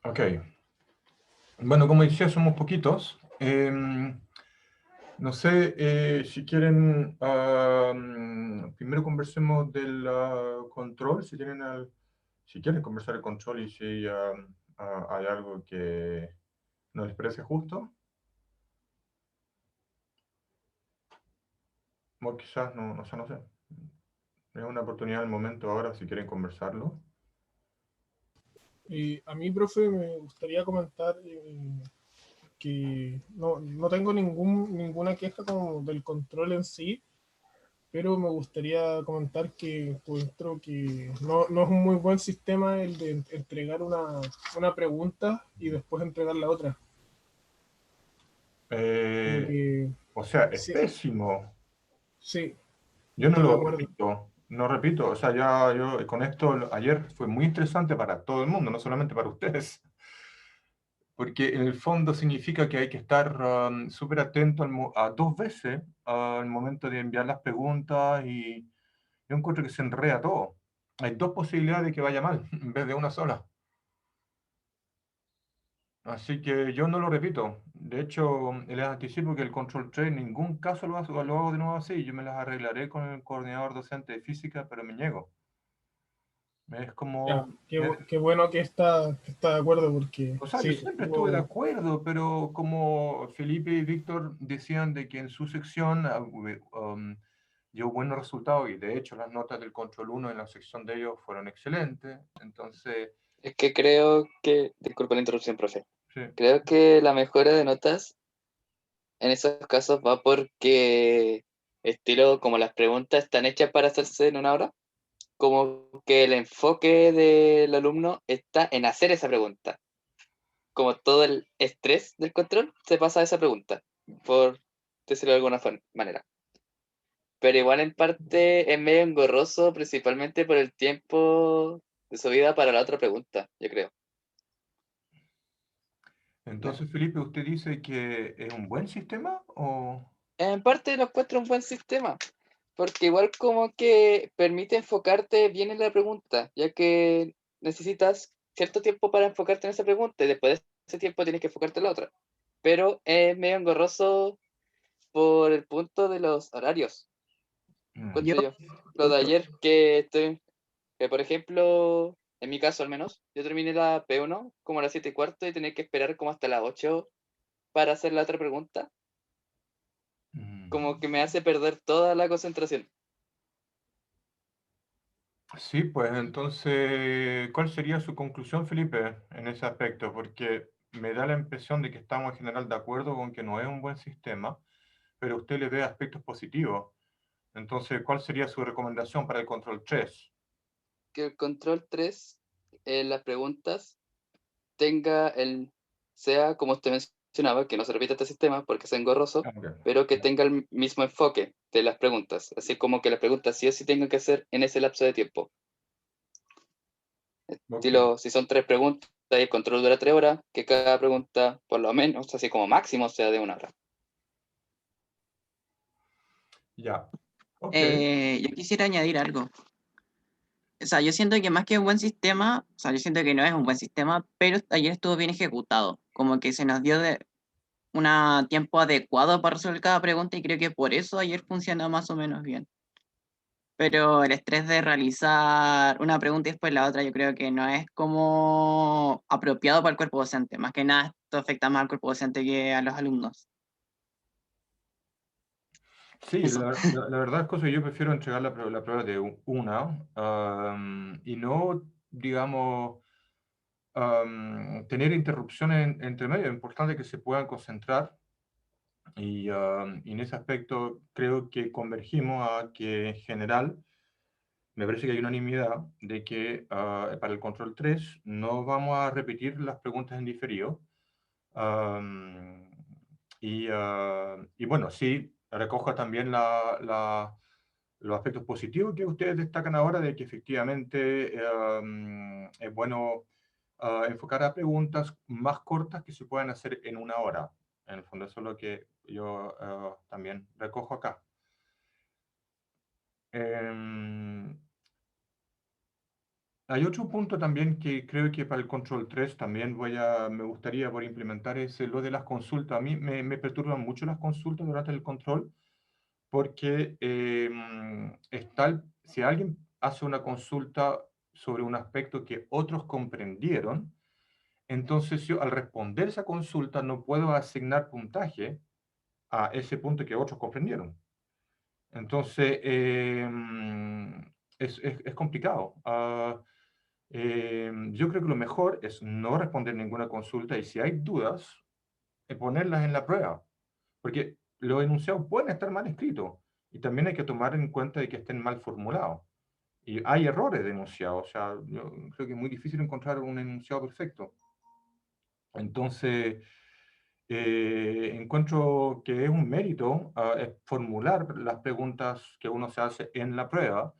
Ok. Bueno, como decía, somos poquitos. No sé si quieren, primero conversemos del control, si quieren conversar el control y si hay algo que no les parece justo. O quizás no sé. Es una oportunidad del momento ahora si quieren conversarlo. A mí, profe, me gustaría comentar que no tengo ninguna queja como del control en sí, pero me gustaría comentar que encuentro que no es un muy buen sistema el de entregar una pregunta y después entregar la otra. Como Eh, que, o sea, es sí, pésimo. sí, Yo no estoy de lo acuerdo. repito, no repito. O sea, ya yo con esto ayer fue muy interesante para todo el mundo, no solamente para ustedes. Porque en el fondo significa que hay que estar súper atento a dos veces al momento de enviar las preguntas y yo encuentro que se enreda todo. Hay dos posibilidades de que vaya mal en vez de una sola. Así que yo no lo repito. De hecho, les anticipo que el control 3 en ningún caso lo hago de nuevo así. Yo me las arreglaré con el coordinador docente de física, pero me niego. Es Ya, como... qué bueno que está de acuerdo porque O sea, yo sí, siempre estuve de acuerdo, pero como Felipe y Víctor decían de que en su sección dio buenos resultados y de hecho las notas del Control uno en la sección de ellos fueron excelentes. Entonces, Es que creo que, disculpa la interrupción, profe, sí. creo que la mejora de notas en esos casos va porque estilo como las preguntas están hechas para hacerse en una hora, como que el enfoque del alumno está en hacer esa pregunta. Como todo el estrés del control se pasa a esa pregunta, por decirlo de alguna manera. Pero igual en parte es medio engorroso, principalmente por el tiempo de su vida para la otra pregunta, yo creo. Entonces, Felipe, ¿usted dice que es un buen sistema o...? En parte lo encuentro un buen sistema, porque igual como que permite enfocarte bien en la pregunta, ya que necesitas cierto tiempo para enfocarte en esa pregunta y después de ese tiempo tienes que enfocarte en la otra. Pero es medio engorroso por el punto de los horarios, Mm, Yo, encuentro yo. Lo de ayer que por ejemplo, en mi caso al menos, yo terminé la P1 como a las 7:15 y tenía que esperar como hasta las 8 para hacer la otra pregunta, mm. como que me hace perder toda la concentración. Sí, pues entonces, ¿cuál sería su conclusión, Felipe, en ese aspecto? Porque me da la impresión de que estamos en general de acuerdo con que no es un buen sistema, pero usted le ve aspectos positivos. Entonces, ¿cuál sería su recomendación para el control 3? Que el control 3 en las preguntas tenga sea como usted mencionaba, que no se repita este sistema porque es engorroso, Ok. pero que tenga el mismo enfoque de las preguntas, así como que las preguntas sí o sí tengan que ser en ese lapso de tiempo. Ok. Si son 3 preguntas y el control dura 3 horas, que cada pregunta por lo menos, así como máximo, sea de 1 hora. Ya. Ok. yo quisiera añadir algo. O sea, yo siento que más que un buen sistema, o sea, yo siento que no es un buen sistema, pero ayer estuvo bien ejecutado. Como que se nos dio de un tiempo adecuado para resolver cada pregunta y creo que por eso ayer funcionó más o menos bien. Pero el estrés de realizar una pregunta y después la otra, yo creo que no es como apropiado para el cuerpo docente. Más que nada, esto afecta más al cuerpo docente que a los alumnos. Sí, Eso. la verdad es que yo prefiero entregar la prueba de una y no, digamos, tener interrupciones entre medio. Es importante que se puedan concentrar y en ese aspecto creo que convergimos a que en general me parece que hay unanimidad de que para el control 3 no vamos a repetir las preguntas en diferido. Am, y bueno, sí, recojo también los aspectos positivos que ustedes destacan ahora de que efectivamente es bueno enfocar a preguntas más cortas que se puedan hacer en una hora. En el fondo, eso es lo que yo también recojo acá. Em, Hay otro punto también que creo que para el control 3 también me gustaría por implementar es lo de las consultas. A mí me perturban mucho las consultas durante el control porque si alguien hace una consulta sobre un aspecto que otros comprendieron, entonces yo al responder esa consulta no puedo asignar puntaje a ese punto que otros comprendieron. Entonces, es complicado. Yo creo que lo mejor es no responder ninguna consulta y si hay dudas, ponerlas en la prueba, porque los enunciados pueden estar mal escritos y también hay que tomar en cuenta de que estén mal formulados. Y hay errores de enunciado, o sea, yo creo que es muy difícil encontrar un enunciado perfecto. Entonces, encuentro que es un mérito es formular las preguntas que uno se hace en la prueba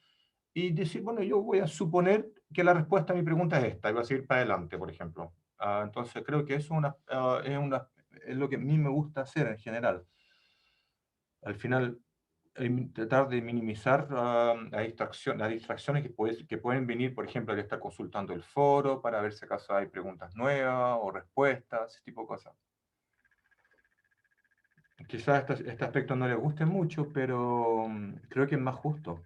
y decir, bueno, yo voy a suponer que la respuesta a mi pregunta es esta, y voy a seguir para adelante, por ejemplo. Entonces, creo que eso es lo que a mí me gusta hacer en general. Al final, tratar de minimizar las distracciones que pueden venir, por ejemplo, de estar consultando el foro para ver si acaso hay preguntas nuevas o respuestas, ese tipo de cosas. Quizás este aspecto no le guste mucho, pero creo que es más justo.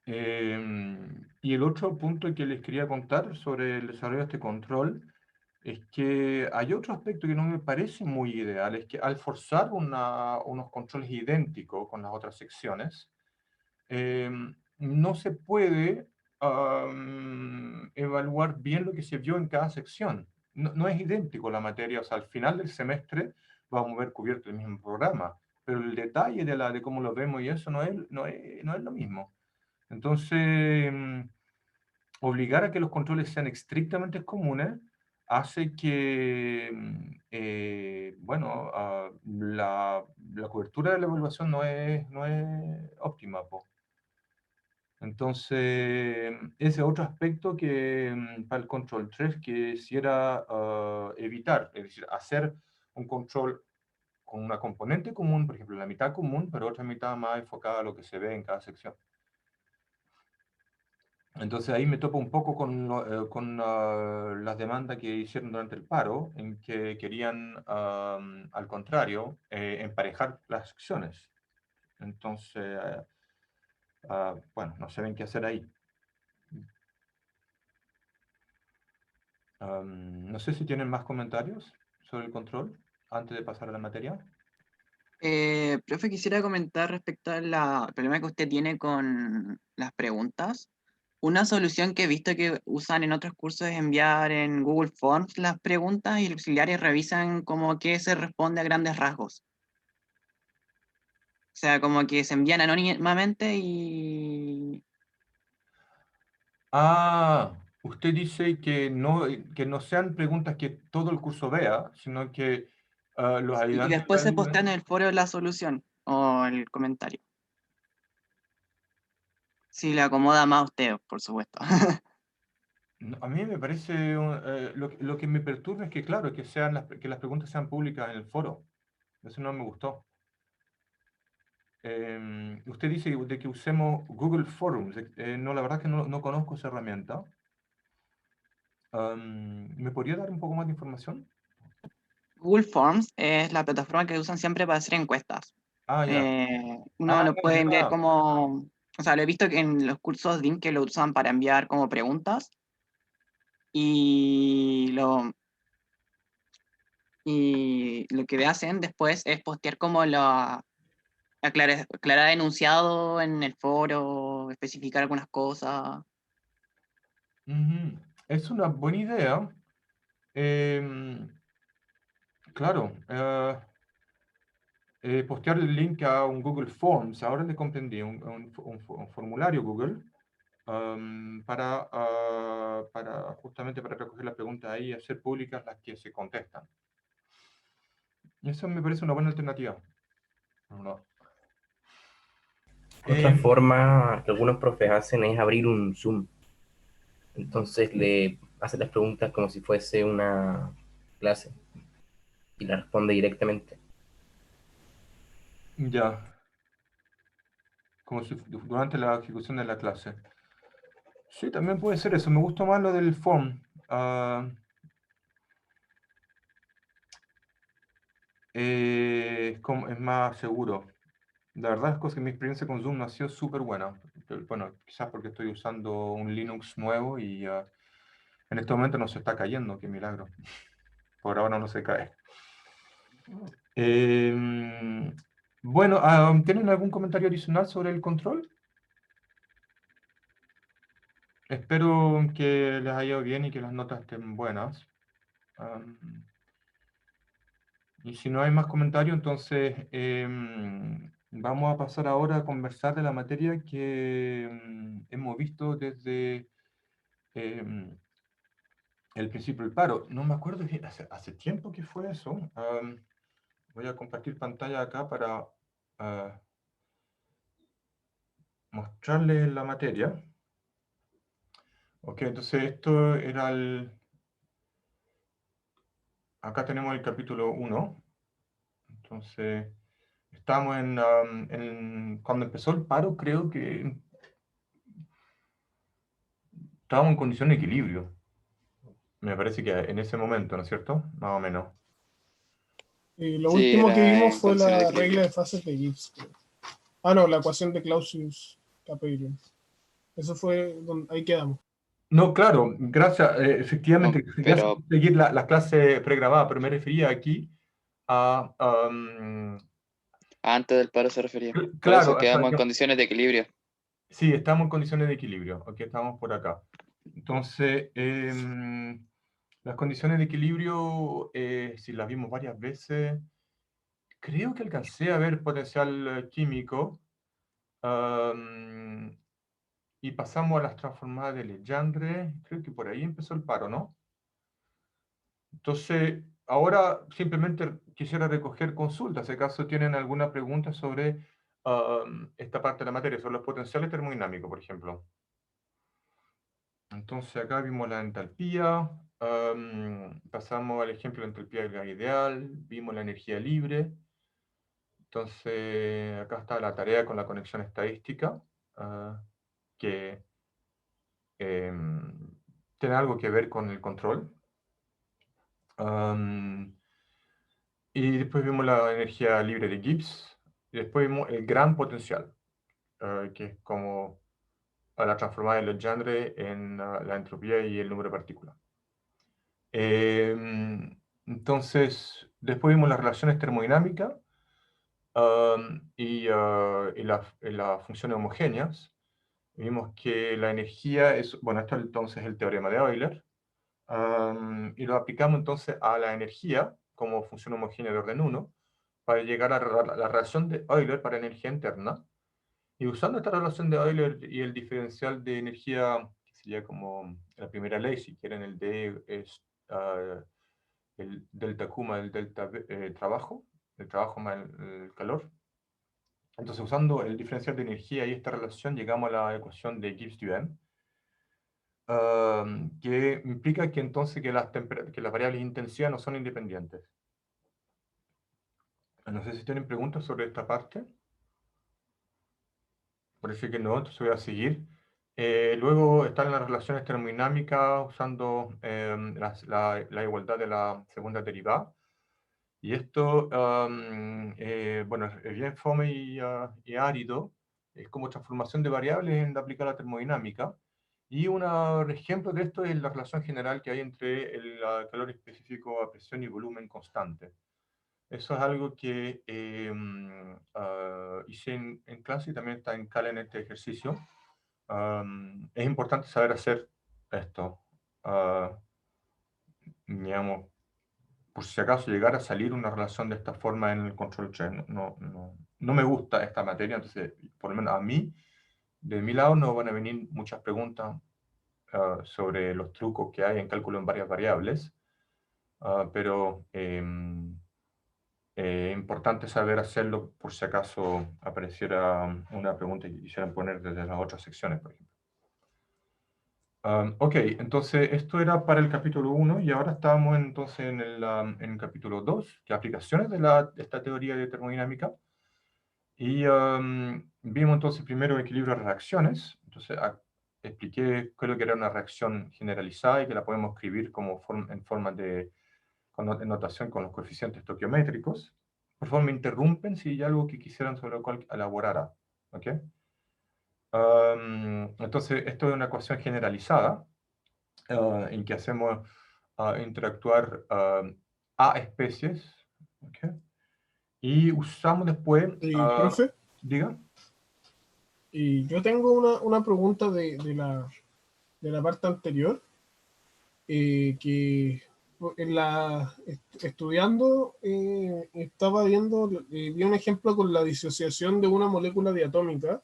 Y el otro punto que les quería contar sobre el desarrollo de este control es que hay otro aspecto que no me parece muy ideal, es que al forzar unos controles idénticos con las otras secciones, no se puede evaluar bien lo que se vio en cada sección. No es idéntico la materia, o sea, al final del semestre vamos a ver cubierto el mismo programa, pero el detalle de cómo lo vemos y eso no es lo mismo. Entonces, obligar a que los controles sean estrictamente comunes hace que, bueno, la cobertura de la evaluación no es óptima, po. Entonces, ese otro aspecto que para el control 3 quisiera evitar, es decir, hacer un control con una componente común, por ejemplo, la mitad común, pero otra mitad más enfocada a lo que se ve en cada sección. Entonces ahí me topo un poco con las demandas que hicieron durante el paro, en que querían, al contrario, emparejar las secciones. Entonces, bueno, no saben qué hacer ahí. No sé si tienen más comentarios sobre el control antes de pasar a la materia. Profe, quisiera comentar respecto al problema que usted tiene con las preguntas. Una solución que he visto que usan en otros cursos es enviar en Google Forms las preguntas y los auxiliares revisan como que se responde a grandes rasgos. O sea, como que se envían anónimamente y... Usted dice que no sean preguntas que todo el curso vea, sino que los y ayudantes después las se postean en ayuden. el foro la solución o el comentario. Si le acomoda más a usted, por supuesto. No, a mí me parece, lo que me perturba es que, claro, que las preguntas sean públicas en el foro. Eso no me gustó. Usted dice de que usemos Google Forums. No, la verdad es que no conozco esa herramienta. ¿Me podría dar un poco más de información? Google Forms es la plataforma que usan siempre para hacer encuestas. Ya. Uno lo puede enviar Ya. como, o sea, lo he visto que en los cursos DIN que lo usan para enviar como preguntas y lo que hacen después es postear como aclarar enunciado en el foro, especificar algunas cosas. Ujú. Es una buena idea. Em, claro. Postear el link a un Google Forms, ahora le comprendí, un formulario Google justamente para recoger las preguntas ahí y hacer públicas las que se contestan. Eso me parece una buena alternativa. No. Otra Eh, forma que algunos profes hacen es abrir un Zoom. Entonces le hace las preguntas como si fuese una clase y la responde directamente. ya. como si durante la ejecución de la clase. Sí, también puede ser eso. Me gusta más lo del form. Es más seguro. La verdad es que mi experiencia con Zoom no ha sido súper buena. Bueno, quizás porque estoy usando un Linux nuevo y en este momento no se está cayendo. Qué milagro. Por ahora no se cae. Bueno, ¿tienen algún comentario adicional sobre el control? Espero que les haya ido bien y que las notas estén buenas. Y si no hay más comentarios, entonces vamos a pasar ahora a conversar de la materia que hemos visto desde el principio del paro. No me acuerdo bien, hace tiempo que fue eso. Voy a compartir pantalla acá para mostrarles la materia. Ok, entonces esto era el... Acá tenemos el capítulo 1. Entonces, estamos cuando empezó el paro, creo que estábamos en condición de equilibrio. Me parece que en ese momento, ¿no es cierto? Más o menos. Lo Sí, último que era vimos en fue condiciones de la equilibrio. regla de fases de Gibbs, creo. No, la ecuación de Clausius-Capelius. Eso fue donde ahí quedamos. No, claro, gracias. Efectivamente, No, gracias pero por seguir la clase pregrabada, pero me refería aquí a... antes del paro se refería. Por eso claro, quedamos en condiciones de equilibrio. sí, estamos en condiciones de equilibrio. Ok, estamos por acá. Entonces, las condiciones de equilibrio, si las vimos varias veces, creo que alcancé a ver potencial químico. Y pasamos a las transformadas de Legendre. Creo que por ahí empezó el paro, ¿no? Entonces, ahora simplemente quisiera recoger consultas, si acaso tienen alguna pregunta sobre esta parte de la materia, sobre los potenciales termodinámicos, por ejemplo. Entonces, acá vimos la entalpía, pasamos al ejemplo de entropía del gas ideal, vimos la energía libre. Entonces, acá está la tarea con la conexión estadística, que tiene algo que ver con el control. Y después vimos la energía libre de Gibbs, y después vimos el gran potencial, que es como la transformada de Legendre en la entropía y el número de partículas. Entonces, después vimos las relaciones termodinámicas y las funciones homogéneas. Vimos que la energía es, bueno, esto entonces es el teorema de Euler, y lo aplicamos entonces a la energía como función homogénea de orden 1 para llegar a la relación de Euler para energía interna. Y usando esta relación de Euler y el diferencial de energía, que sería como la primera ley, si quieren, el D es el delta Q más el delta trabajo, el trabajo más el calor. Entonces, usando el diferencial de energía y esta relación, llegamos a la ecuación de Gibbs-Duhem, que implica que entonces que las variables de intensidad no son independientes. No sé si tienen preguntas sobre esta parte. Parece que no, entonces voy a seguir. Luego están las relaciones termodinámicas usando la igualdad de la segunda derivada. Y esto, bueno, es bien fome y árido. Es como transformación de variables en aplicar la termodinámica. Y un ejemplo de esto es la relación general que hay entre el calor específico a presión y volumen constante. Eso es algo que hice en clase y también está en Cala en este ejercicio. Es importante saber hacer esto. Digamos, por si acaso llegara a salir una relación de esta forma en el control chain. No me gusta esta materia, entonces, por lo menos a mí, de mi lado, no van a venir muchas preguntas sobre los trucos que hay en cálculo en varias variables, pero es importante saber hacerlo por si acaso apareciera una pregunta y quisieran poner desde las otras secciones, por ejemplo. Ok, entonces esto era para el capítulo 1 y ahora estamos entonces en el capítulo 2, que aplicaciones de esta teoría de termodinámica. Y vimos entonces primero equilibrio de reacciones. Entonces expliqué qué es lo que era una reacción generalizada y que la podemos escribir como en forma de en notación con los coeficientes estoquiométricos. Por favor, me interrumpen si hay algo que quisieran sobre lo cual elaborara. ¿Ok? Entonces, esto es una ecuación generalizada en que hacemos interactuar a especies. ¿Ok? Y usamos después... Profe, diga. yo tengo una pregunta de la parte anterior, que estudiando estaba viendo, vi un ejemplo con la disociación de una molécula diatómica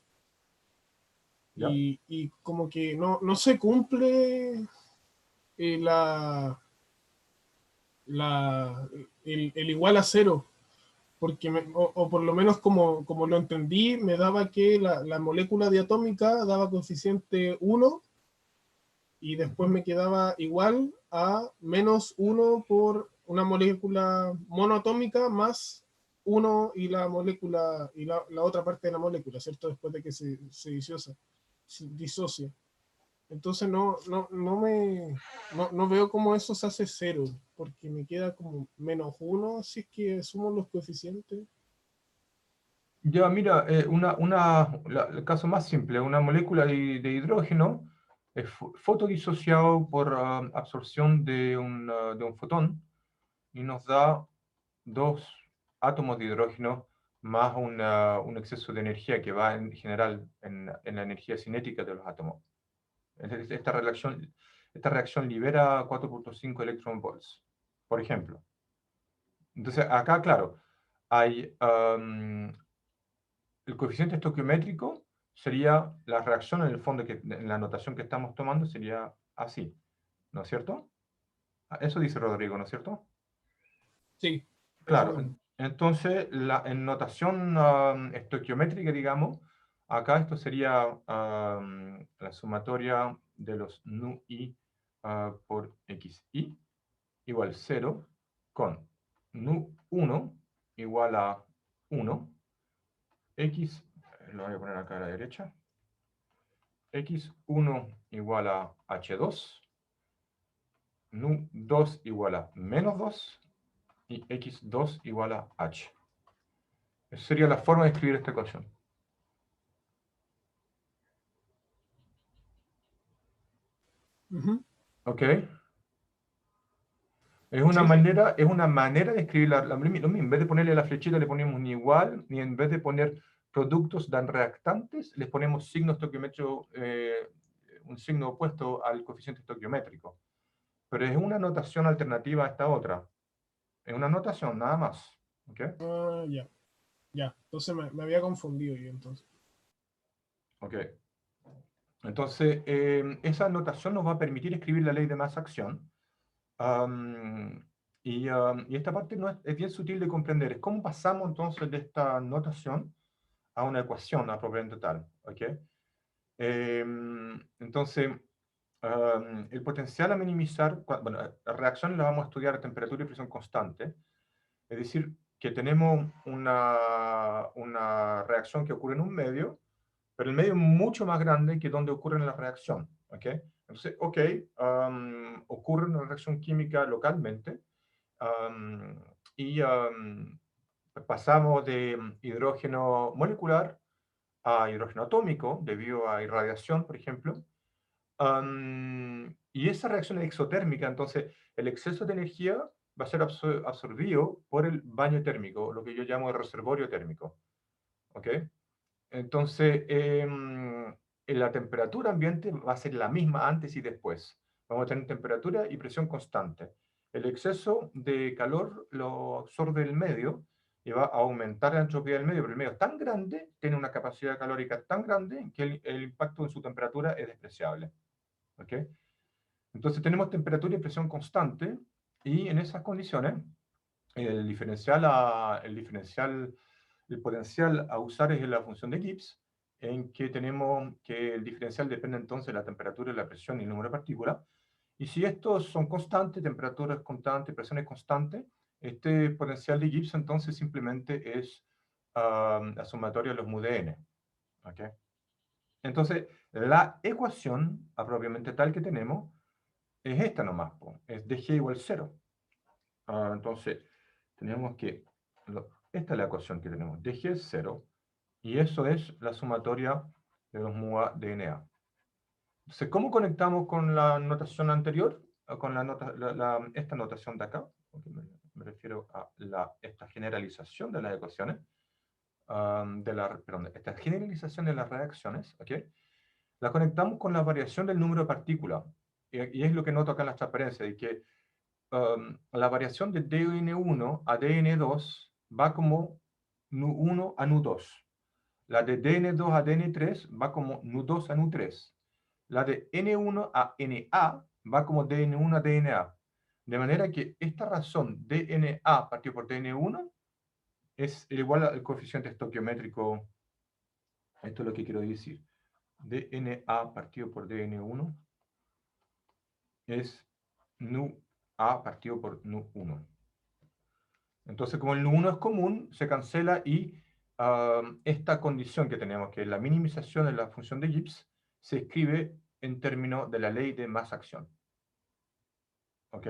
¿Ya? y como que no se cumple eh, la, el igual a cero, porque o por lo menos como lo entendí, me daba que la molécula diatómica daba coeficiente 1 y después me quedaba igual a menos 1 por una molécula monoatómica más 1 y la molécula y la otra parte de la molécula, ¿cierto? Después de que se disocia. Entonces no veo cómo eso se hace cero, porque me queda como menos 1 si es que sumo los coeficientes. Ya, mira, el caso más simple, una molécula de hidrógeno es fotodisociado por absorción de un fotón y nos da dos átomos de hidrógeno más un exceso de energía que va en general en la energía cinética de los átomos. Esta reacción libera 4.5 electronvolts, por ejemplo. Entonces, acá, claro, hay el coeficiente estoquiométrico sería la reacción en el fondo, que en la notación que estamos tomando sería así, ¿no es cierto? Eso dice Rodrigo, ¿no es cierto? Sí, eso Claro, mismo. entonces en notación estoquiométrica, digamos, acá esto sería la sumatoria de los nu i por xi igual 0 con nu 1 igual a 1, x, lo voy a poner acá a la derecha, x1 igual a h2, nu2 igual a menos 2 y x2 igual a h. Esa sería la forma de escribir esta ecuación. Ujú. ¿Ok? Es una Sí, manera de escribir lo mismo. En vez de ponerle la flechita le ponemos ni igual, ni en vez de poner productos dan reactantes, les ponemos signo estoquiométrico, un signo opuesto al coeficiente estoquiométrico. Pero es una notación alternativa a esta otra. Es una notación, nada más. ¿Ok? ya, ya. Entonces me había confundido yo entonces. Ok. Entonces, esa notación nos va a permitir escribir la ley de masa-acción. Y esta parte no es bien sutil de comprender. Es cómo pasamos entonces de esta notación a una ecuación a propiamente tal. ¿Ok? Entonces, el potencial a minimizar, bueno, la reacción la vamos a estudiar a temperatura y presión constante. Es decir, que tenemos una reacción que ocurre en un medio, pero el medio es mucho más grande que donde ocurre la reacción. ¿Ok? Entonces, ocurre una reacción química localmente y pasamos de hidrógeno molecular a hidrógeno atómico debido a irradiación, por ejemplo. Y esa reacción es exotérmica, entonces el exceso de energía va a ser absorbido por el baño térmico, lo que yo llamo el reservorio térmico. ¿Ok? Entonces, en la temperatura ambiente va a ser la misma antes y después. Vamos a tener temperatura y presión constante. El exceso de calor lo absorbe el medio y va a aumentar la entropía del medio, pero el medio es tan grande, tiene una capacidad calórica tan grande que el impacto en su temperatura es despreciable. ¿Ok? Entonces tenemos temperatura y presión constante y en esas condiciones el el potencial a usar es la función de Gibbs, en que tenemos que el diferencial depende entonces de la temperatura, la presión y el número de partículas. Y si estos son constantes, temperatura es constante, presión es constante, este potencial de Gibbs entonces simplemente es la sumatoria de los mu de n. ¿Ok? Entonces, la ecuación, propiamente tal que tenemos, es esta nomás, po, es dg igual 0. Entonces, tenemos que, esta es la ecuación que tenemos, dg es 0, y eso es la sumatoria de los mu a de na. Entonces, ¿cómo conectamos con la notación anterior? Con esta notación de acá, porque me refiero a esta generalización de las ecuaciones, perdón, esta generalización de las reacciones, ¿ok? La conectamos con la variación del número de partículas, y es lo que noto acá en las transparencias, de que la variación de dn1 a dn2 va como nu1 a nu2. La de dn2 a dn3 va como nu2 a nu3. La de n1 a na va como dn1 a dna. De manera que esta razón dna partido por dn1 es igual al coeficiente estoquiométrico. Esto es lo que quiero decir. dna partido por dn1 es nu a partido por nu1. Entonces, como el nu1 es común, se cancela y esta condición que tenemos, que es la minimización de la función de Gibbs, se escribe en términos de la ley de masa-acción. ¿Ok?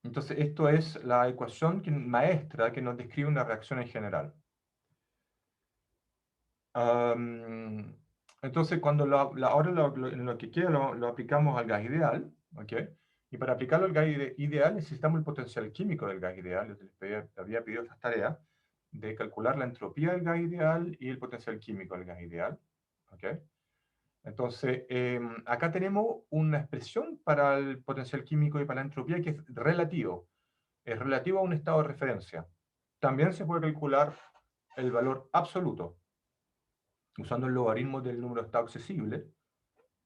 Entonces, esto es la ecuación maestra que nos describe una reacción en general. Entonces, cuando ahora en lo que queda lo aplicamos al gas ideal, ¿ok? Y para aplicarlo al gas ideal necesitamos el potencial químico del gas ideal. Yo les había pedido estas tareas de calcular la entropía del gas ideal y el potencial químico del gas ideal. ¿Ok? Entonces, acá tenemos una expresión para el potencial químico y para la entropía que es relativo. Es relativo a un estado de referencia. También se puede calcular el valor absoluto, usando el logaritmo del número de estado accesible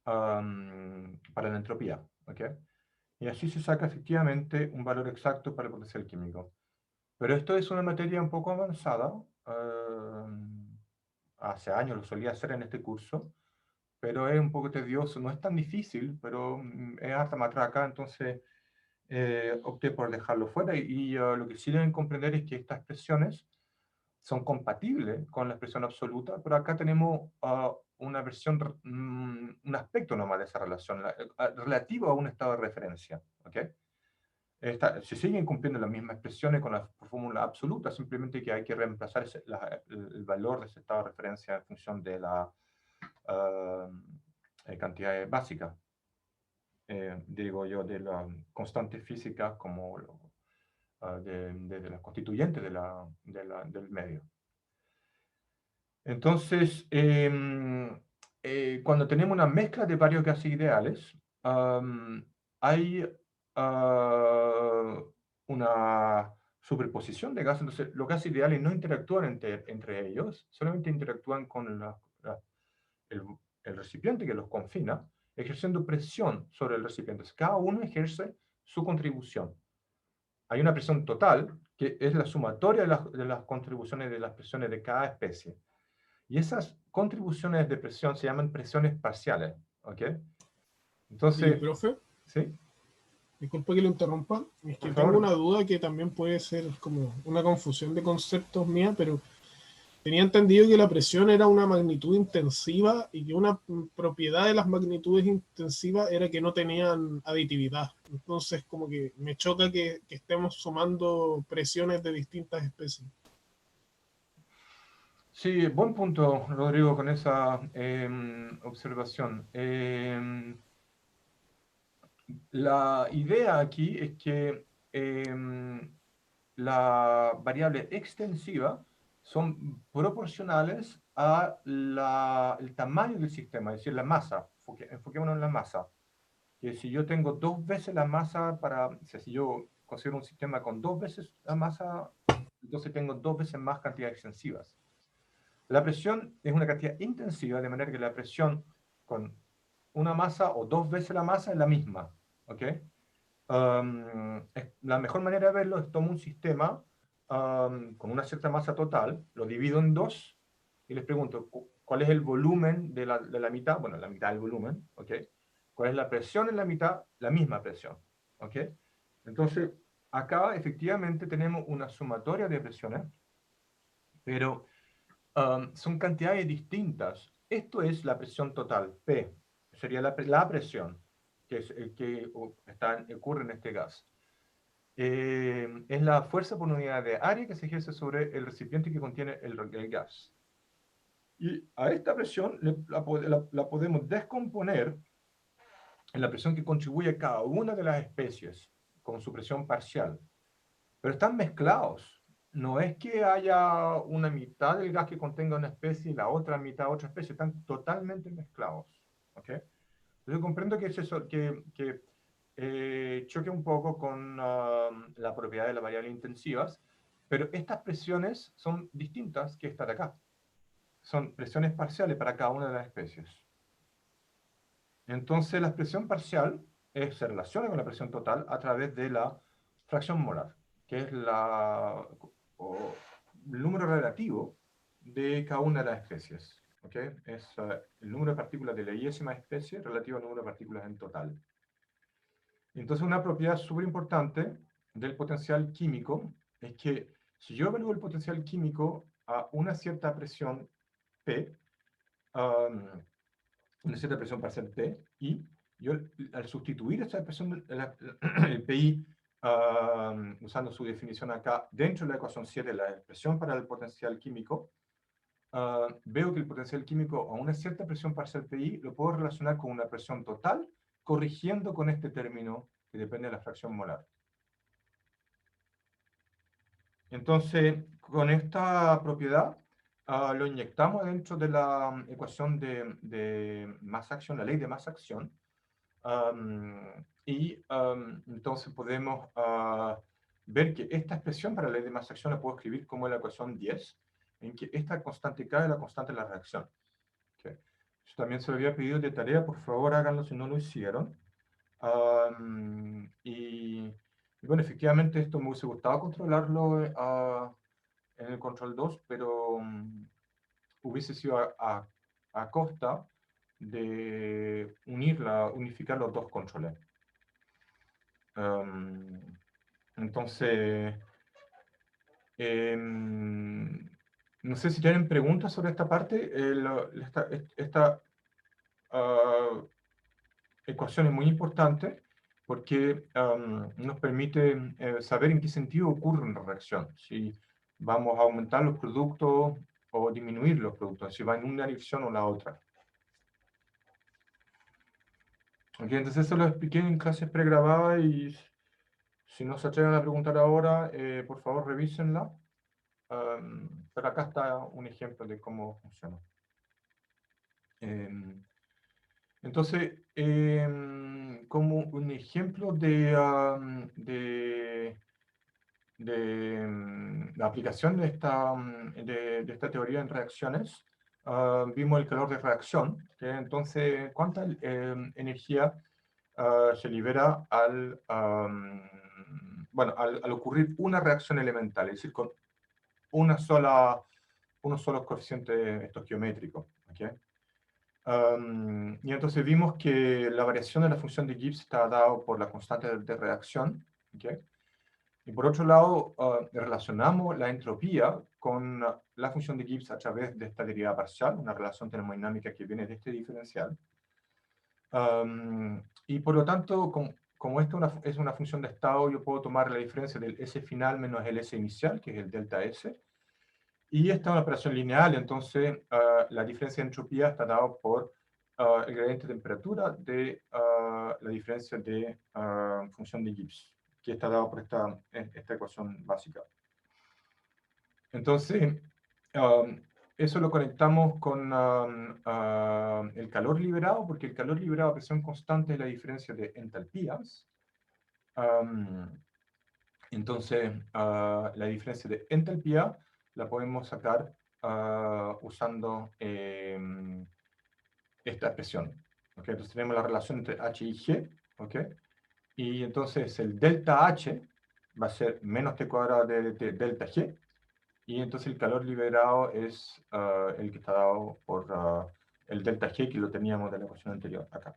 para la entropía. ¿Okay? Y así se saca efectivamente un valor exacto para el potencial químico. Pero esto es una materia un poco avanzada. Hace años lo solía hacer en este curso, pero es un poco tedioso. No es tan difícil, pero es harta matraca, entonces opté por dejarlo fuera. Y lo que sí deben comprender es que estas expresiones son compatibles con la expresión absoluta, pero acá tenemos una versión, un aspecto nomás de esa relación, relativo a un estado de referencia. ¿Okay? Se siguen cumpliendo las mismas expresiones con la fórmula absoluta, simplemente que hay que reemplazar el valor de ese estado de referencia en función de la cantidad básica, digo yo, de las constantes físicas como de las constituyentes del medio. Entonces, cuando tenemos una mezcla de varios gases ideales, hay una superposición de gases. Entonces, los gases ideales no interactúan entre ellos, solamente interactúan con el recipiente que los confina, ejerciendo presión sobre el recipiente. Entonces, cada uno ejerce su contribución. Hay una presión total, que es la sumatoria de las contribuciones de las presiones de cada especie. Y esas contribuciones de presión se llaman presiones parciales. ¿Ok? Entonces, profe, ¿sí? disculpe que lo interrumpa, es que Por tengo favor. una duda que también puede ser como una confusión de conceptos mía, pero tenía entendido que la presión era una magnitud intensiva y que una propiedad de las magnitudes intensivas era que no tenían aditividad. Entonces, como que me choca que estemos sumando presiones de distintas especies. Sí, buen punto, Rodrigo, con esa observación. La idea aquí es que la variable extensiva son proporcionales a el tamaño del sistema, es decir, la masa. Enfoquémonos en la masa. Que si yo tengo 2 veces la masa o sea, si yo considero un sistema con 2 veces la masa, entonces tengo 2 veces más cantidades extensivas. La presión es una cantidad intensiva, de manera que la presión con una masa o 2 veces la masa es la misma. ¿Ok? La mejor manera de verlo es tomo un sistema con una cierta masa total, lo divido en 2 y les pregunto cuál es el volumen de la mitad, bueno, la mitad del volumen, ¿ok? ¿Cuál es la presión en la mitad? La misma presión, ¿ok? Entonces, acá efectivamente tenemos una sumatoria de presiones, pero son cantidades distintas. Esto es la presión total, P, sería la presión que, ocurre en este gas. Es la fuerza por unidad de área que se ejerce sobre el recipiente que contiene el gas. Y a esta presión la podemos descomponer en la presión que contribuye cada una de las especies con su presión parcial. Pero están mezclados. No es que haya una mitad del gas que contenga una especie y la otra mitad otra especie. Están totalmente mezclados. ¿Okay? Entonces comprendo que es eso, que choque un poco con la propiedad de las variables intensivas, pero estas presiones son distintas que esta de acá. Son presiones parciales para cada una de las especies. Entonces la presión parcial se relaciona con la presión total a través de la fracción molar, que es el número relativo de cada una de las especies. ¿Okay? Es el número de partículas de la iésima especie relativo al número de partículas en total. Entonces una propiedad súper importante del potencial químico es que si yo evalúo el potencial químico a una cierta presión P, una cierta presión parcial P, y yo al sustituir esta presión, el PI, usando su definición acá, dentro de la ecuación 7, la expresión para el potencial químico, veo que el potencial químico a una cierta presión parcial PI lo puedo relacionar con una presión total, corrigiendo con este término que depende de la fracción molar. Entonces, con esta propiedad, lo inyectamos dentro de la ecuación de masa-acción, la ley de masa-acción, entonces podemos ver que esta expresión para la ley de masa-acción la puedo escribir como la ecuación 10, en que esta constante K es la constante de la reacción. Okay. Yo también se lo había pedido de tarea, por favor háganlo si no lo hicieron. Y bueno, efectivamente esto me hubiese gustado controlarlo en el control 2, pero hubiese sido a costa de unificar los dos controles. Entonces, no sé si tienen preguntas sobre esta parte. Esta ecuación es muy importante porque nos permite saber en qué sentido ocurre una reacción. Si vamos a aumentar los productos o disminuir los productos, si va en una dirección o la otra. Okay, entonces eso lo expliqué en clases pregrabadas y si no se atreven a preguntar ahora, por favor revísenla. Pero acá está un ejemplo de cómo funciona. Entonces, como un ejemplo de la aplicación de esta teoría en reacciones, vimos el calor de reacción, que entonces cuánta energía se libera al ocurrir una reacción elemental, es decir, con unos solos coeficientes estoquiométricos. ¿Okay? Y entonces vimos que la variación de la función de Gibbs está dado por la constante de reacción. ¿Okay? Y por otro lado, relacionamos la entropía con la función de Gibbs a través de esta derivada parcial, una relación termodinámica que viene de este diferencial. Y por lo tanto, como esto es una función de estado, yo puedo tomar la diferencia del S final menos el S inicial, que es el delta S. Y esta es una operación lineal, entonces la diferencia de entropía está dada por el gradiente de temperatura de la diferencia de función de Gibbs, que está dado por esta ecuación básica. Entonces, eso lo conectamos con el calor liberado, porque el calor liberado a presión constante es la diferencia de entalpías. Entonces, la diferencia de entalpía la podemos sacar usando esta expresión. ¿Okay? Entonces tenemos la relación entre H y G. ¿Okay? Y entonces el delta H va a ser menos T cuadrado de delta G. Y entonces el calor liberado es el que está dado por el delta G, que lo teníamos de la ecuación anterior acá.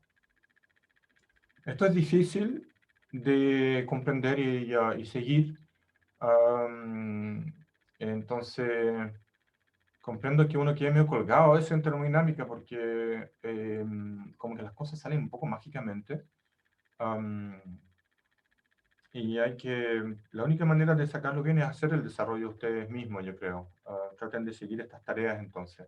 Esto es difícil de comprender y seguir. Entonces, comprendo que uno quede medio colgado a veces en termodinámica porque como que las cosas salen un poco mágicamente. Y la única manera de sacarlo bien es hacer el desarrollo ustedes mismos, yo creo. Traten de seguir estas tareas entonces.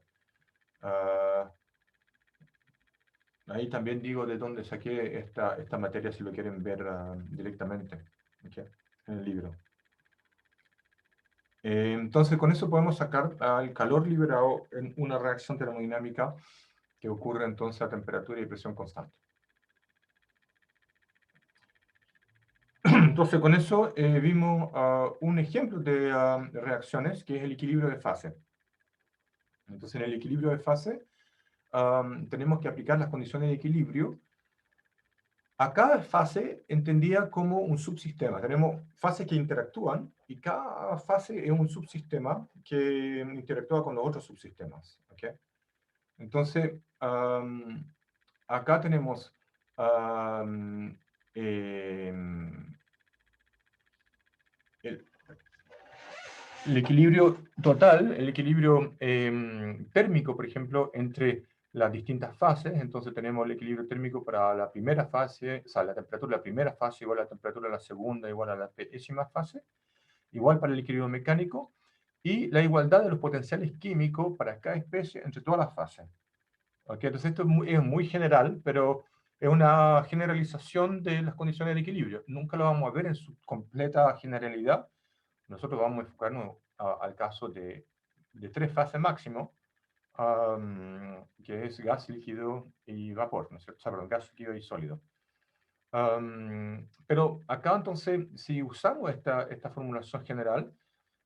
Ahí también digo de dónde saqué esta materia si lo quieren ver directamente, ¿okay? En el libro. Entonces con eso podemos sacar el calor liberado en una reacción termodinámica que ocurre entonces a temperatura y presión constante. Entonces con eso vimos un ejemplo de reacciones que es el equilibrio de fase. Entonces en el equilibrio de fase tenemos que aplicar las condiciones de equilibrio a cada fase entendida como un subsistema. Tenemos fases que interactúan y cada fase es un subsistema que interactúa con los otros subsistemas. ¿Okay? Entonces, acá tenemos el equilibrio total, el equilibrio térmico, por ejemplo, entre las distintas fases. Entonces tenemos el equilibrio térmico para la primera fase, o sea, la temperatura de la primera fase igual a la temperatura de la segunda igual a la décima fase, igual para el equilibrio mecánico, y la igualdad de los potenciales químicos para cada especie entre todas las fases. ¿Okay? Entonces esto es muy general, pero es una generalización de las condiciones de equilibrio. Nunca lo vamos a ver en su completa generalidad. Nosotros vamos a enfocarnos al caso de 3 fases máximo, que es gas, líquido y vapor, ¿no es cierto? O sea, perdón, gas, líquido y sólido. Pero acá entonces, si usamos esta formulación general,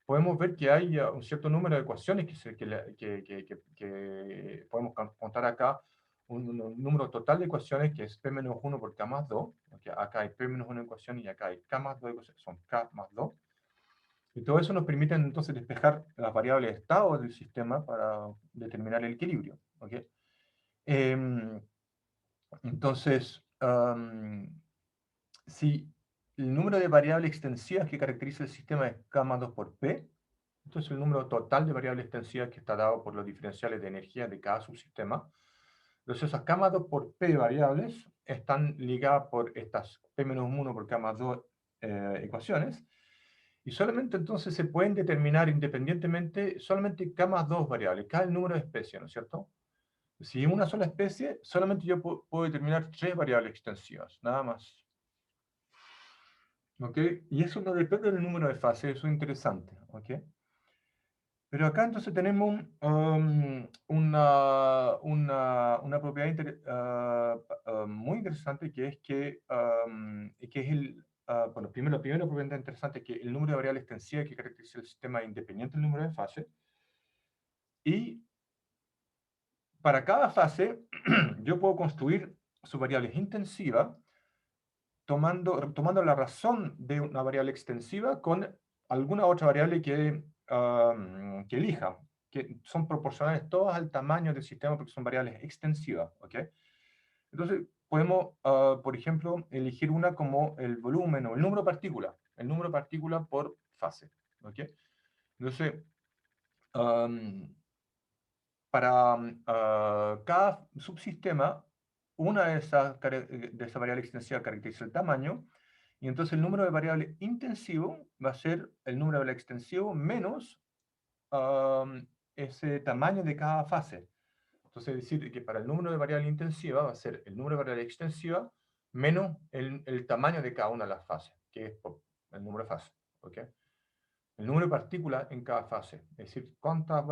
podemos ver que hay un cierto número de ecuaciones que podemos contar acá, un número total de ecuaciones que es P menos 1 por K más 2, okay, acá hay P menos 1 ecuación y acá hay K más 2 ecuaciones, son K más 2. Y todo eso nos permite entonces despejar las variables de estado del sistema para determinar el equilibrio. ¿Okay? Entonces, si el número de variables extensivas que caracteriza el sistema es K más 2 por P, entonces el número total de variables extensivas que está dado por los diferenciales de energía de cada subsistema. Entonces esas K más 2 por P variables están ligadas por estas P menos 1 por K más 2 ecuaciones. Y solamente entonces se pueden determinar independientemente solamente K más 2 variables, K es el número de especies, ¿no es cierto? Si en una sola especie, solamente yo puedo determinar 3 variables extensivas, nada más. ¿Ok? Y eso no depende del número de fases, eso es interesante. ¿Ok? Pero acá entonces tenemos una propiedad muy interesante que es que es bueno, la primera propiedad interesante es que el número de variables extensivas que caracteriza el sistema es independiente del número de fases. Y para cada fase, yo puedo construir sus variables intensivas tomando la razón de una variable extensiva con alguna otra variable que elija, que son proporcionales todas al tamaño del sistema porque son variables extensivas. ¿Okay? Entonces, podemos, por ejemplo, elegir una como el volumen o el número de partículas por fase. ¿Okay? Entonces, para cada subsistema, una de esas variables extensivas caracteriza el tamaño, y entonces el número de variables intensivo va a ser el número de variables extensivo menos ese tamaño de cada fase. Entonces, es decir, que para el número de variables intensiva va a ser el número de variables extensiva menos el tamaño de cada una de las fases, que es el número de fases. ¿Okay? El número de partículas en cada fase. Es decir, cuántas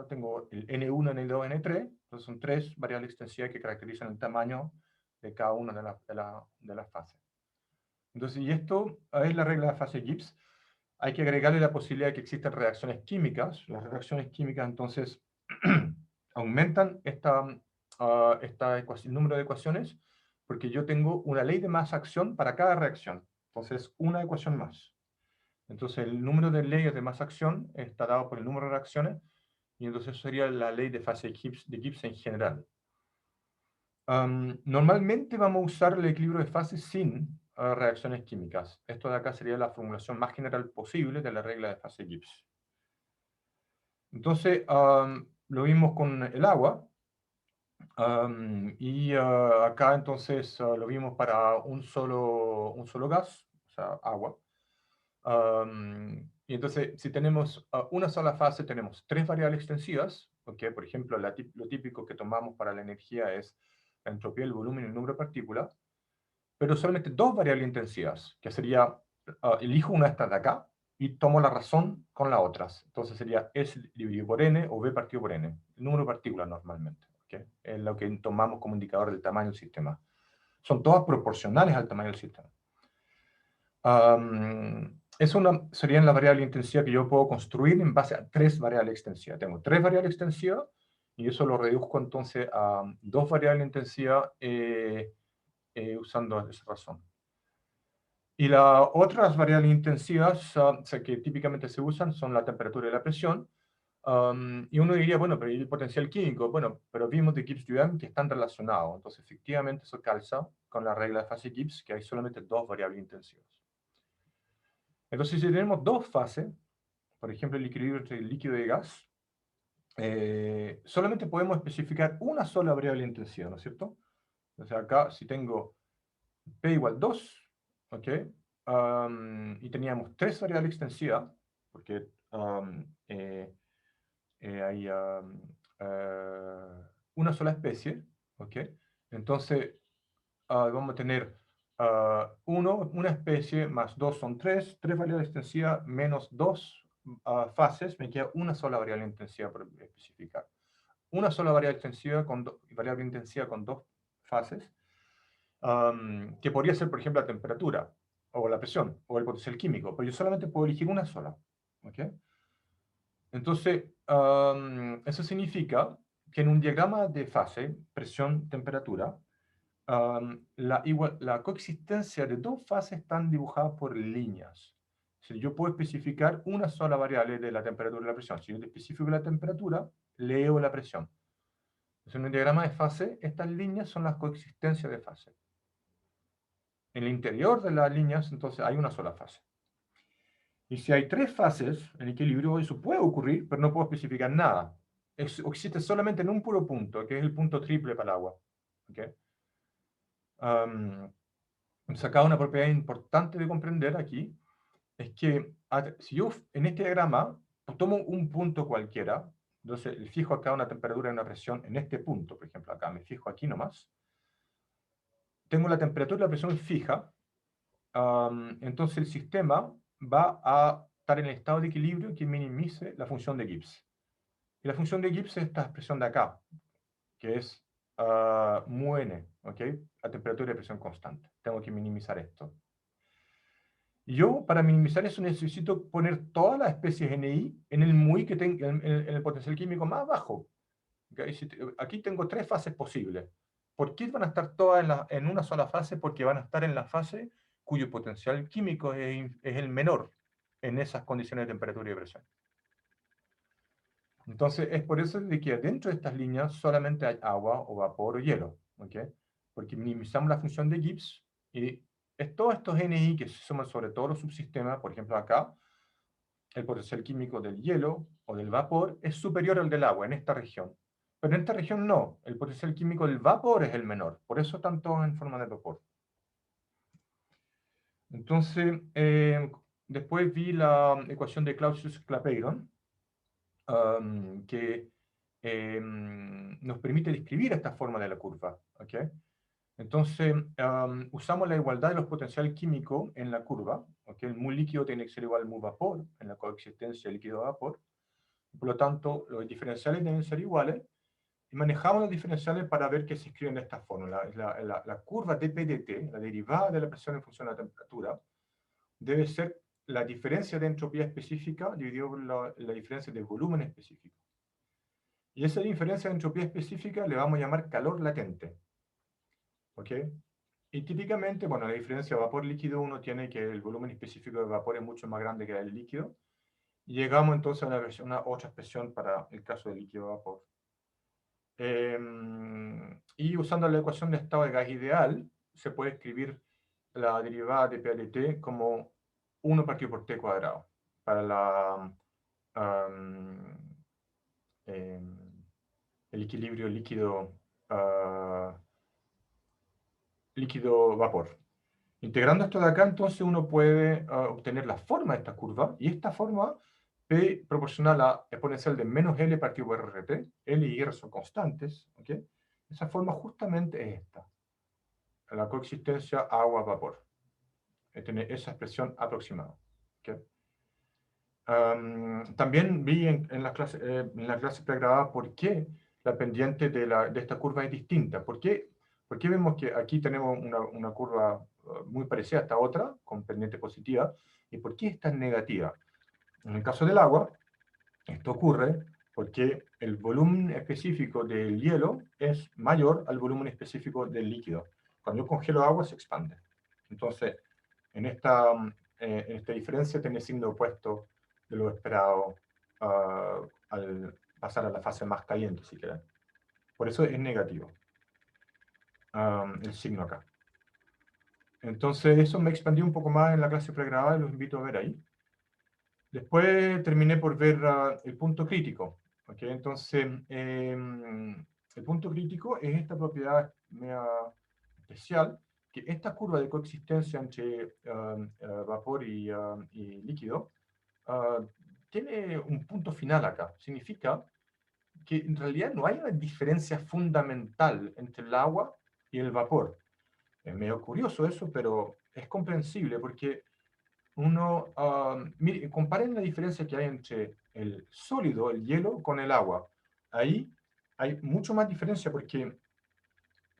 tengo el N1, N2, N3. Entonces son 3 variables extensivas que caracterizan el tamaño de cada una de las fases. Entonces, y esto es la regla de fase Gibbs. Hay que agregarle la posibilidad de que existan reacciones químicas. Las reacciones químicas, entonces, aumentan el número de ecuaciones porque yo tengo una ley de masa-acción para cada reacción. Entonces, una ecuación más. Entonces, el número de leyes de masa-acción está dado por el número de reacciones, y entonces eso sería la ley de fase de Gibbs en general. Normalmente vamos a usar el equilibrio de fases sin reacciones químicas. Esto de acá sería la formulación más general posible de la regla de fase Gibbs. Entonces, lo vimos con el agua. Acá entonces lo vimos para un solo gas, o sea, agua. Y entonces, si tenemos una sola fase, tenemos tres variables extensivas. ¿Okay? Por ejemplo, lo típico que tomamos para la energía es la entropía, el volumen y el número de partículas. Pero solamente dos variables intensivas, que sería, elijo una de estas de acá y tomo la razón con las otras. Entonces sería S dividido por N o V partido por N, el número de partículas normalmente. ¿Okay? Es lo que tomamos como indicador del tamaño del sistema. Son todas proporcionales al tamaño del sistema. Serían las variables intensivas que yo puedo construir en base a tres variables extensivas. Tengo tres variables extensivas y eso lo reduzco entonces a dos variables intensivas usando esa razón. Y las otras variables intensivas que típicamente se usan son la temperatura y la presión. Y uno diría, bueno, pero ¿y el potencial químico? Bueno, pero vimos de Gibbs-Duhem que están relacionados. Entonces, efectivamente, eso calza con la regla de fase Gibbs, que hay solamente dos variables intensivas. Entonces, si tenemos dos fases, por ejemplo, el equilibrio entre el líquido y gas, solamente podemos especificar una sola variable intensiva, ¿no es cierto? O sea, acá, si tengo P igual 2, ¿ok? Y teníamos tres variables extensivas, porque hay una sola especie, ¿ok? Entonces, vamos a tener una especie más 2 son tres variables extensivas menos dos fases, me queda una sola variable intensiva por especificar. Una sola variable intensiva con dos fases, que podría ser, por ejemplo, la temperatura, o la presión, o el potencial químico, pero yo solamente puedo elegir una sola. ¿Okay? Entonces, eso significa que en un diagrama de fase, presión, temperatura, la coexistencia de dos fases están dibujadas por líneas. Si yo puedo especificar una sola variable de la temperatura y la presión. Si yo te especifico la temperatura, leo la presión. Entonces, en un diagrama de fase, estas líneas son las coexistencias de fase. En el interior de las líneas, entonces, hay una sola fase. Y si hay tres fases en equilibrio, eso puede ocurrir, pero no puedo especificar nada. Existe solamente en un puro punto, que es el punto triple para el agua. ¿Okay? Acá una propiedad importante de comprender aquí es que si yo en este diagrama tomo un punto cualquiera, entonces fijo acá una temperatura y una presión en este punto, por ejemplo, acá me fijo aquí nomás, tengo la temperatura y la presión fija, entonces el sistema va a estar en el estado de equilibrio que minimice la función de Gibbs. Y la función de Gibbs es esta expresión de acá, que es mu n, ¿ok? A temperatura y presión constante. Tengo que minimizar esto. Yo, para minimizar eso, necesito poner todas las especies NI en el MUI que tenga, en el potencial químico más bajo. ¿Okay? Aquí tengo tres fases posibles. ¿Por qué van a estar todas en una sola fase? Porque van a estar en la fase cuyo potencial químico es el menor en esas condiciones de temperatura y presión. Entonces, es por eso de que dentro de estas líneas solamente hay agua o vapor o hielo. ¿Okay? Porque minimizamos la función de Gibbs y todos estos NI que se suman sobre todos los subsistemas, por ejemplo acá, el potencial químico del hielo o del vapor es superior al del agua en esta región. Pero en esta región no, el potencial químico del vapor es el menor, por eso están todos en forma de vapor. Entonces, después vi la ecuación de Clausius-Clapeyron, que nos permite describir esta forma de la curva. ¿Okay? Entonces, usamos la igualdad de los potenciales químicos en la curva. ¿Okay? El mu líquido tiene que ser igual al mu vapor, en la coexistencia líquido-vapor. Por lo tanto, los diferenciales deben ser iguales. Y manejamos los diferenciales para ver que se escriben de esta forma. La curva dP/dT, la derivada de la presión en función de la temperatura, debe ser la diferencia de entropía específica dividido por la diferencia de volumen específico. Y esa diferencia de entropía específica le vamos a llamar calor latente. ¿Ok? Y típicamente, bueno, la diferencia vapor-líquido uno tiene que el volumen específico de vapor es mucho más grande que el líquido. Y llegamos entonces a una otra expresión para el caso del líquido-vapor. Y usando la ecuación de estado de gas ideal, se puede escribir la derivada de P de T como 1 partido por T cuadrado para el equilibrio líquido-vapor. Integrando esto de acá, entonces uno puede obtener la forma de esta curva, y esta forma P proporcional a exponencial de menos L partido por RT, L y R son constantes, ¿ok? Esa forma justamente es esta, la coexistencia agua-vapor. Tiene esa expresión aproximada. ¿Okay? También vi en la clase pregrabada por qué la pendiente de esta curva es distinta. ¿Por qué vemos que aquí tenemos una curva muy parecida a esta otra, con pendiente positiva? ¿Y por qué esta es negativa? En el caso del agua, esto ocurre porque el volumen específico del hielo es mayor al volumen específico del líquido. Cuando yo congelo agua, se expande. Entonces, en esta diferencia tiene signo opuesto de lo esperado al pasar a la fase más caliente, si quieren. Por eso es negativo el signo acá. Entonces, eso me expandió un poco más en la clase pregrabada y los invito a ver ahí. Después terminé por ver el punto crítico. ¿Okay? Entonces, el punto crítico es esta propiedad media especial, que esta curva de coexistencia entre vapor y líquido tiene un punto final acá. Significa que en realidad no hay una diferencia fundamental entre el agua y el vapor. Es medio curioso eso, pero es comprensible porque mire, comparen la diferencia que hay entre el sólido, el hielo, con el agua. Ahí hay mucho más diferencia porque,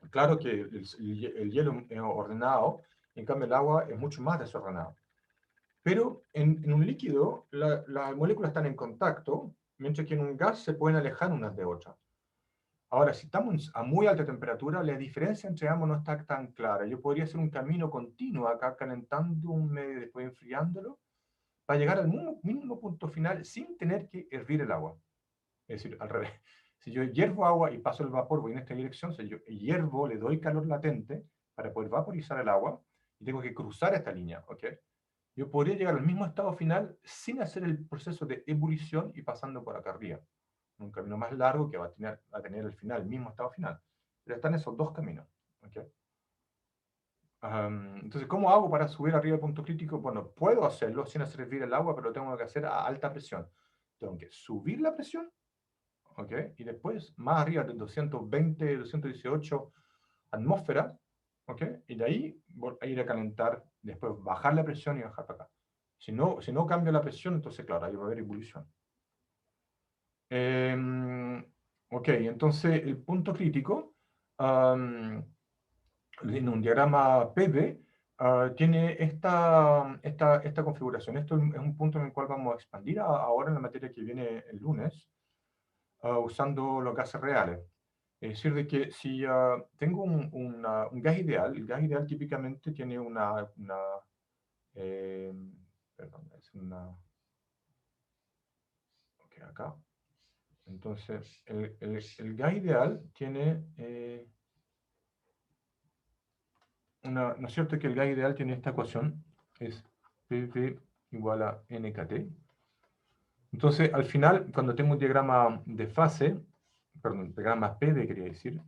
claro que el hielo es ordenado, en cambio el agua es mucho más desordenado. Pero en un líquido las moléculas están en contacto, mientras que en un gas se pueden alejar unas de otras. Ahora, si estamos a muy alta temperatura, la diferencia entre ambos no está tan clara. Yo podría hacer un camino continuo acá, calentando un medio y después enfriándolo, para llegar al mínimo punto final sin tener que hervir el agua. Es decir, al revés. Si yo hiervo agua y paso el vapor, voy en esta dirección, si yo hiervo, le doy calor latente para poder vaporizar el agua, y tengo que cruzar esta línea, ¿ok? Yo podría llegar al mismo estado final sin hacer el proceso de ebullición y pasando por acá arriba. Un camino más largo que va a tener al final, el mismo estado final. Pero están esos dos caminos, ¿ok? Entonces, ¿cómo hago para subir arriba del punto crítico? Bueno, puedo hacerlo sin hacer hervir el agua, pero lo tengo que hacer a alta presión. Tengo que subir la presión, ¿ok? Y después, más arriba de 220, 218 atmósferas, ¿ok? Y de ahí voy a ir a calentar, después bajar la presión y bajar para acá. Si no cambio la presión, entonces, claro, ahí va a haber ebullición. Ok, entonces el punto crítico en un diagrama PV tiene esta configuración. Esto es un punto en el cual vamos a expandir ahora en la materia que viene el lunes, usando los gases reales. Es decir, de que si tengo un gas ideal, el gas ideal típicamente tiene perdón, es una... Ok, acá. Entonces, el gas ideal tiene... ¿no es cierto que el gas ideal tiene esta ecuación? Es PV igual a NKT. Entonces, al final, cuando tengo un diagrama de fase, perdón, diagrama PV quería decir,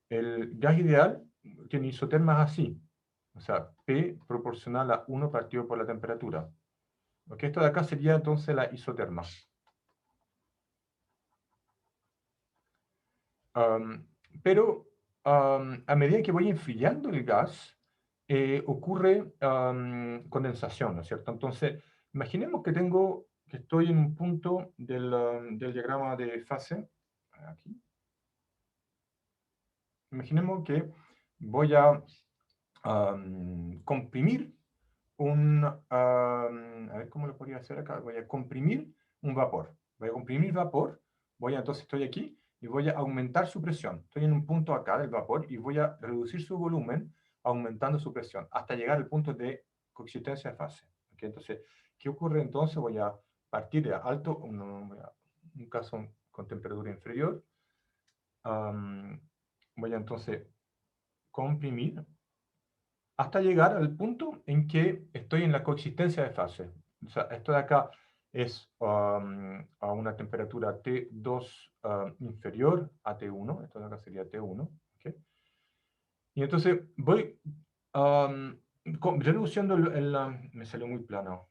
el gas ideal tiene isotermas así. O sea, P proporcional a 1 partido por la temperatura. Okay, esto de acá sería entonces la isoterma. Pero a medida que voy enfriando el gas, ocurre condensación, ¿no es cierto? Entonces, imaginemos que estoy en un punto del diagrama de fase, aquí. Imaginemos que voy a comprimir a ver cómo lo podría hacer acá. Voy a comprimir un vapor. Voy a comprimir vapor, entonces estoy aquí, y voy a aumentar su presión. Estoy en un punto acá del vapor y voy a reducir su volumen aumentando su presión hasta llegar al punto de coexistencia de fase. ¿Okay? Entonces, ¿qué ocurre entonces? Voy a partir de un caso con temperatura inferior, voy a entonces comprimir hasta llegar al punto en que estoy en la coexistencia de fase. O sea, esto de acá es a una temperatura T2 inferior a T1. Esto de acá sería T1. ¿Okay? Y entonces voy reduciendo me salió muy plano.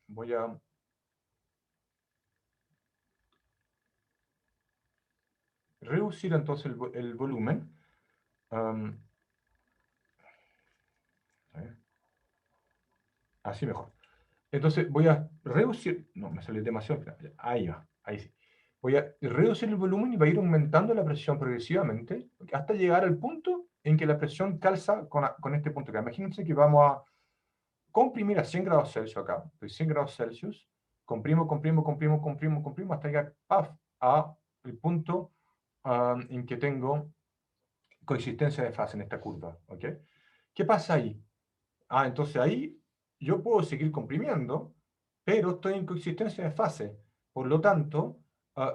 Voy a... reducir entonces el volumen. A ver. Así mejor. Entonces voy a reducir, no, me salió demasiado, ahí va, ahí sí. Voy a reducir el volumen y va a ir aumentando la presión progresivamente hasta llegar al punto en que la presión calza con este punto acá. Imagínense que vamos a comprimir a 100 grados Celsius acá, 100 grados Celsius, comprimo hasta llegar a el punto en que tengo coexistencia de fase en esta curva. ¿Ok? ¿Qué pasa ahí? Entonces ahí yo puedo seguir comprimiendo, pero estoy en coexistencia de fase. Por lo tanto,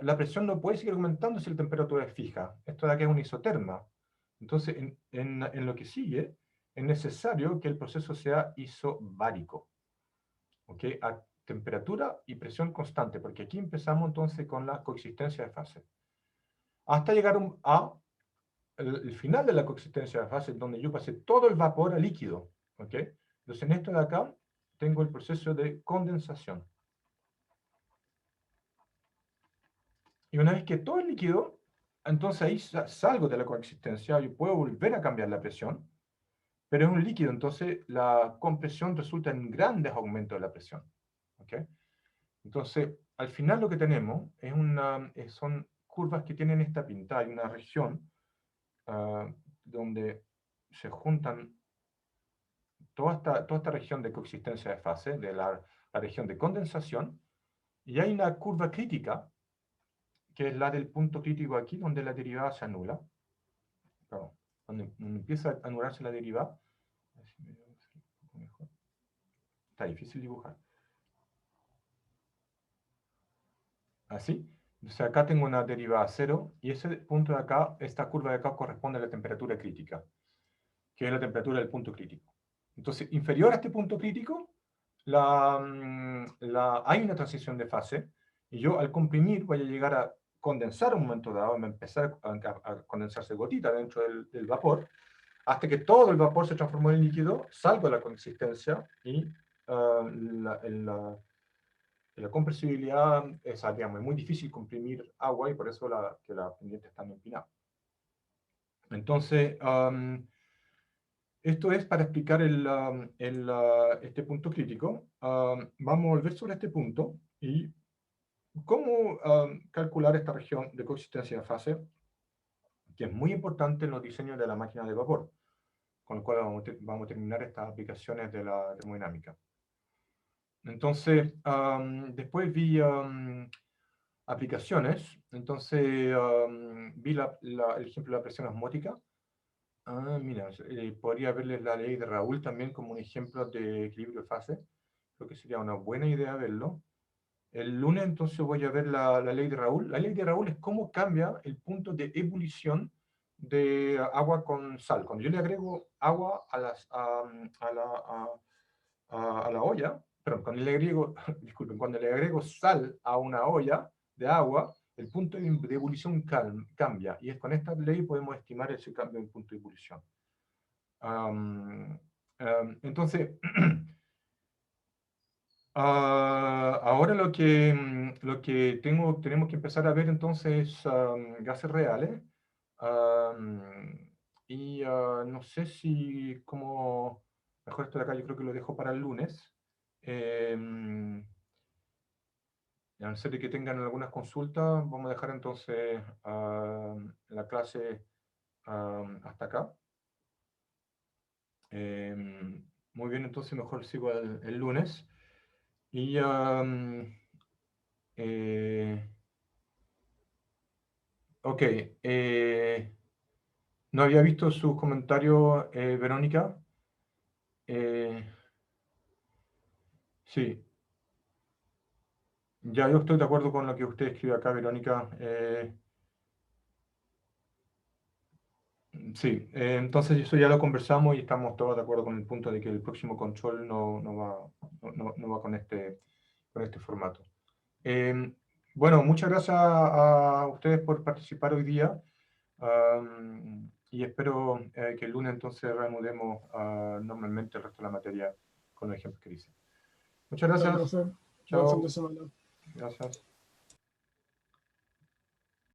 la presión no puede seguir aumentando si la temperatura es fija. Esto de aquí es una isoterma. Entonces, en lo que sigue, es necesario que el proceso sea isobárico. ¿Ok? A temperatura y presión constante, porque aquí empezamos entonces con la coexistencia de fase. Hasta llegar a el final de la coexistencia de fase, donde yo pasé todo el vapor a líquido. ¿Ok? Entonces, en esto de acá, tengo el proceso de condensación. Y una vez que todo es líquido, entonces ahí salgo de la coexistencia y puedo volver a cambiar la presión, pero es un líquido, entonces la compresión resulta en grandes aumentos de la presión. ¿Ok? Entonces, al final lo que tenemos son curvas que tienen esta pinta. Hay una región donde se juntan toda esta región de coexistencia de fase, de la región de condensación, y hay una curva crítica, que es la del punto crítico aquí, donde la derivada se anula. Claro, donde empieza a anularse la derivada. A ver si me veo un poco mejor. Está difícil dibujar. Así. Entonces acá tengo una derivada 0, y ese punto de acá, esta curva de acá corresponde a la temperatura crítica, que es la temperatura del punto crítico. Entonces, inferior a este punto crítico, hay una transición de fase, y yo al comprimir voy a llegar a condensar un momento dado, va a empezar a condensarse gotita dentro del vapor, hasta que todo el vapor se transformó en líquido, salgo de la consistencia y la compresibilidad es, digamos, es muy difícil comprimir agua, y por eso que la pendiente está empinada. Entonces, esto es para explicar este punto crítico. Vamos a volver sobre este punto y cómo calcular esta región de coexistencia de fase, que es muy importante en los diseños de la máquina de vapor, con lo cual vamos a terminar estas aplicaciones de la termodinámica. Entonces, después vi aplicaciones. Entonces, vi el ejemplo de la presión osmótica. Mira, podría verles la ley de Raoul también como un ejemplo de equilibrio de fase. Creo que sería una buena idea verlo. El lunes entonces voy a ver la ley de Raoul. La ley de Raoul es cómo cambia el punto de ebullición de agua con sal. Cuando yo le agrego agua a la olla, perdón, cuando le agrego, disculpen, cuando le agrego sal a una olla de agua, el punto de ebullición cambia, y es con esta ley podemos estimar ese cambio en punto de ebullición. Entonces, ahora lo que tenemos que empezar a ver entonces es gases reales. No sé si como mejor esto de acá yo creo que lo dejo para el lunes. A no ser de que tengan algunas consultas, vamos a dejar entonces la clase hasta acá. Muy bien, entonces mejor sigo el lunes. Y ok, no había visto sus comentarios, Verónica. Sí, ya yo estoy de acuerdo con lo que usted escribe acá, Verónica. Sí, entonces eso ya lo conversamos y estamos todos de acuerdo con el punto de que el próximo control no va con este formato. Bueno, muchas gracias a ustedes por participar hoy día. Y espero que el lunes entonces reanudemos normalmente el resto de la materia con los ejemplos que dice. Muchas Chao, gracias. profe. Buen fin Chao. de semana. Gracias.